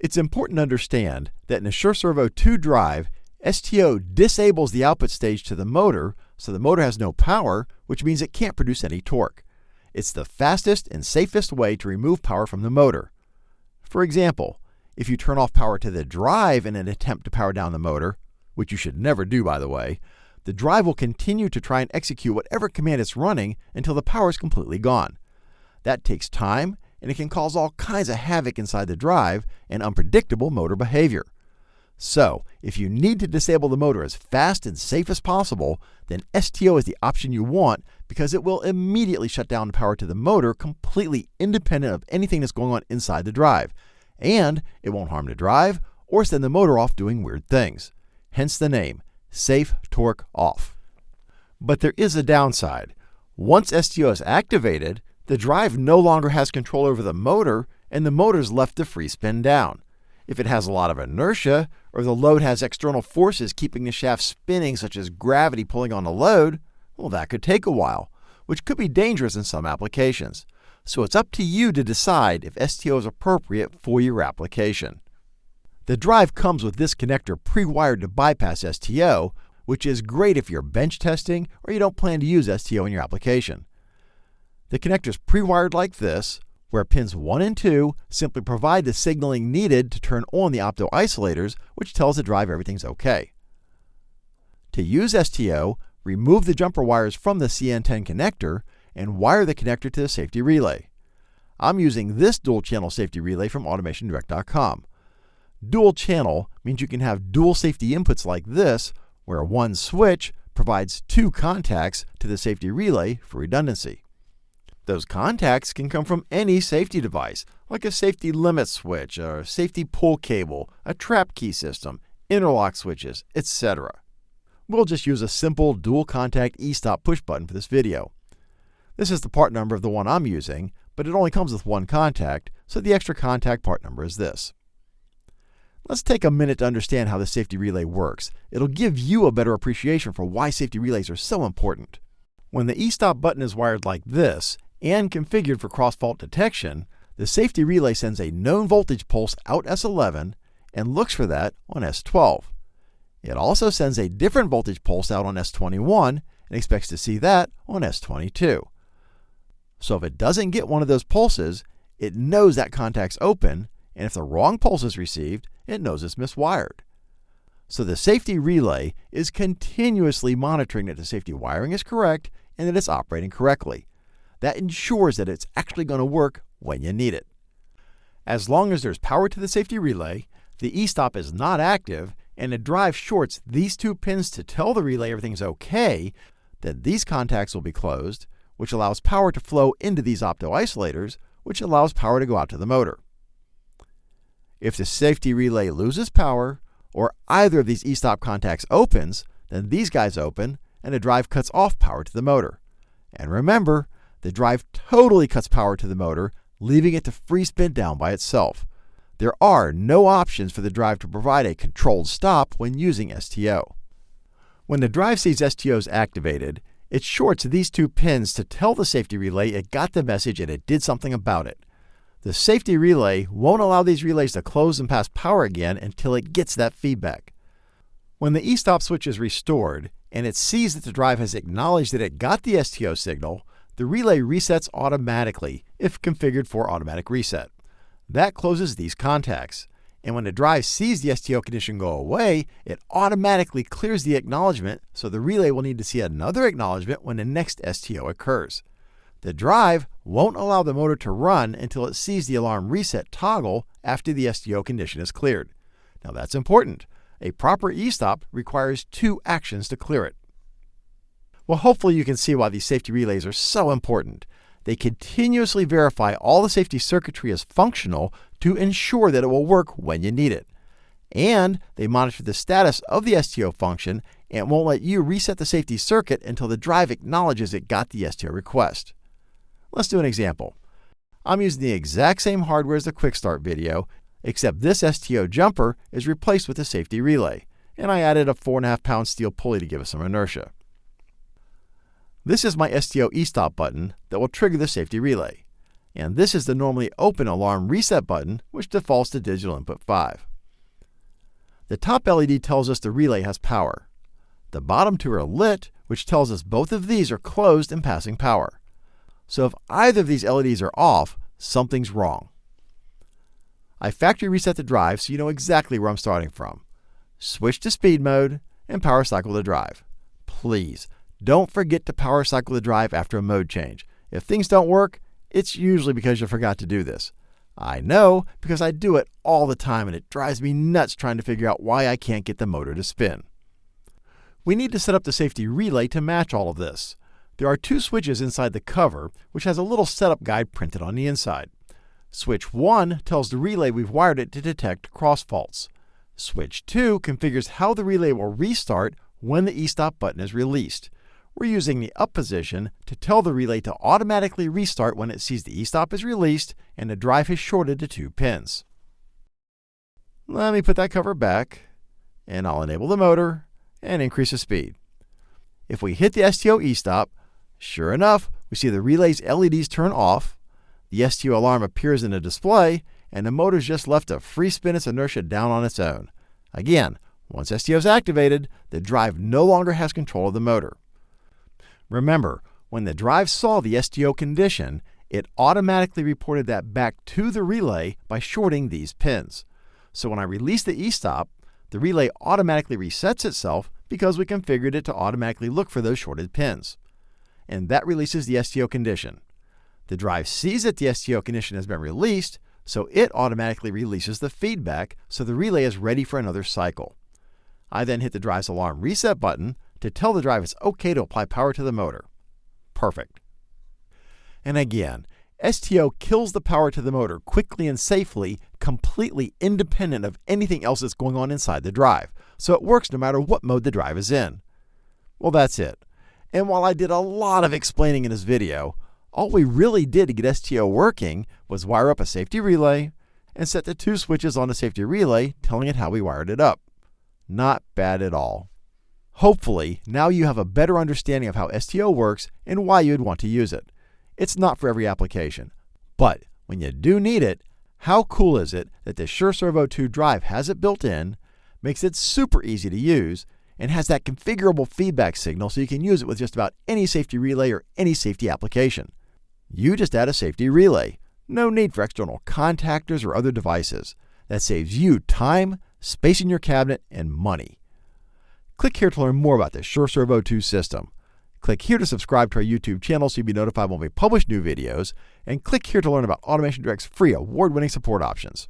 It's important to understand that in the SureServo2 Drive, STO disables the output stage to the motor, so the motor has no power, which means it can't produce any torque. It's the fastest and safest way to remove power from the motor. For example, if you turn off power to the drive in an attempt to power down the motor, which you should never do by the way, the drive will continue to try and execute whatever command it's running until the power is completely gone. That takes time, and it can cause all kinds of havoc inside the drive and unpredictable motor behavior. So, if you need to disable the motor as fast and safe as possible, then STO is the option you want because it will immediately shut down the power to the motor completely independent of anything that's going on inside the drive. And it won't harm the drive or send the motor off doing weird things. Hence the name, Safe Torque Off. But there is a downside. Once STO is activated, the drive no longer has control over the motor and the motor is left to free spin down. If it has a lot of inertia, or the load has external forces keeping the shaft spinning such as gravity pulling on the load, well, that could take a while, which could be dangerous in some applications. So it's up to you to decide if STO is appropriate for your application. The drive comes with this connector pre-wired to bypass STO, which is great if you're bench testing or you don't plan to use STO in your application. The connector is pre-wired like this, where pins 1 and 2 simply provide the signaling needed to turn on the opto isolators, which tells the drive everything's okay. To use STO, remove the jumper wires from the CN10 connector and wire the connector to the safety relay. I'm using this dual channel safety relay from AutomationDirect.com. Dual channel means you can have dual safety inputs like this, where one switch provides 2 contacts to the safety relay for redundancy. Those contacts can come from any safety device, like a safety limit switch, a safety pull cable, a trap key system, interlock switches, etc. We'll just use a simple dual contact ESTOP push button for this video. This is the part number of the one I'm using, but it only comes with 1 contact, so the extra contact part number is this. Let's take a minute to understand how the safety relay works. It'll give you a better appreciation for why safety relays are so important. When the ESTOP button is wired like this, and configured for cross-fault detection, the safety relay sends a known voltage pulse out S11 and looks for that on S12. It also sends a different voltage pulse out on S21 and expects to see that on S22. So if it doesn't get one of those pulses, it knows that contact's open, and if the wrong pulse is received, it knows it's miswired. So the safety relay is continuously monitoring that the safety wiring is correct and that it's operating correctly. That ensures that it's actually going to work when you need it. As long as there's power to the safety relay, the ESTOP is not active, and the drive shorts these 2 pins to tell the relay everything's okay, then these contacts will be closed, which allows power to flow into these opto isolators, which allows power to go out to the motor. If the safety relay loses power, or either of these ESTOP contacts opens, then these guys open, and the drive cuts off power to the motor. And remember, the drive totally cuts power to the motor, leaving it to free spin down by itself. There are no options for the drive to provide a controlled stop when using STO. When the drive sees STO is activated, it shorts these 2 pins to tell the safety relay it got the message and it did something about it. The safety relay won't allow these relays to close and pass power again until it gets that feedback. When the ESTOP switch is restored and it sees that the drive has acknowledged that it got the STO signal, the relay resets automatically if configured for automatic reset. That closes these contacts. And when the drive sees the STO condition go away, it automatically clears the acknowledgement, so the relay will need to see another acknowledgement when the next STO occurs. The drive won't allow the motor to run until it sees the alarm reset toggle after the STO condition is cleared. Now that's important. A proper ESTOP requires 2 actions to clear it. Well, hopefully you can see why these safety relays are so important. They continuously verify all the safety circuitry is functional to ensure that it will work when you need it. And they monitor the status of the STO function and won't let you reset the safety circuit until the drive acknowledges it got the STO request. Let's do an example. I'm using the exact same hardware as the quick start video, except this STO jumper is replaced with a safety relay, and I added a 4.5-pound steel pulley to give us some inertia. This is my STO ESTOP button that will trigger the safety relay. And this is the normally open alarm reset button, which defaults to digital input 5. The top LED tells us the relay has power. The bottom two are lit, which tells us both of these are closed and passing power. So if either of these LEDs are off, something's wrong. I factory reset the drive so you know exactly where I'm starting from. Switch to speed mode and power cycle the drive. Please, don't forget to power cycle the drive after a mode change. If things don't work, it's usually because you forgot to do this. I know because I do it all the time and it drives me nuts trying to figure out why I can't get the motor to spin. We need to set up the safety relay to match all of this. There are two switches inside the cover, which has a little setup guide printed on the inside. Switch 1 tells the relay we've wired it to detect cross faults. Switch 2 configures how the relay will restart when the ESTOP button is released. We're using the up position to tell the relay to automatically restart when it sees the ESTOP is released and the drive is shorted to 2 pins. Let me put that cover back, and I'll enable the motor and increase the speed. If we hit the STO ESTOP, sure enough, we see the relay's LEDs turn off, the STO alarm appears in the display, and the motor's just left to free spin its inertia down on its own. Again, once STO is activated, the drive no longer has control of the motor. Remember, when the drive saw the STO condition, it automatically reported that back to the relay by shorting these pins. So when I release the ESTOP, the relay automatically resets itself because we configured it to automatically look for those shorted pins. And that releases the STO condition. The drive sees that the STO condition has been released, so it automatically releases the feedback so the relay is ready for another cycle. I then hit the drive's alarm reset button to tell the drive it's okay to apply power to the motor. Perfect. And again, STO kills the power to the motor quickly and safely, completely independent of anything else that's going on inside the drive, so it works no matter what mode the drive is in. Well, that's it. And while I did a lot of explaining in this video, all we really did to get STO working was wire up a safety relay and set the 2 switches on the safety relay, telling it how we wired it up. Not bad at all. Hopefully, now you have a better understanding of how STO works and why you'd want to use it. It's not for every application, but when you do need it, how cool is it that the SureServo2 Drive has it built in, makes it super easy to use, and has that configurable feedback signal so you can use it with just about any safety relay or any safety application. You just add a safety relay. No need for external contactors or other devices. That saves you time, space in your cabinet, and money. Click here to learn more about the SureServo2 system. Click here to subscribe to our YouTube channel so you'll be notified when we publish new videos, and click here to learn about Automation Direct's free award-winning support options.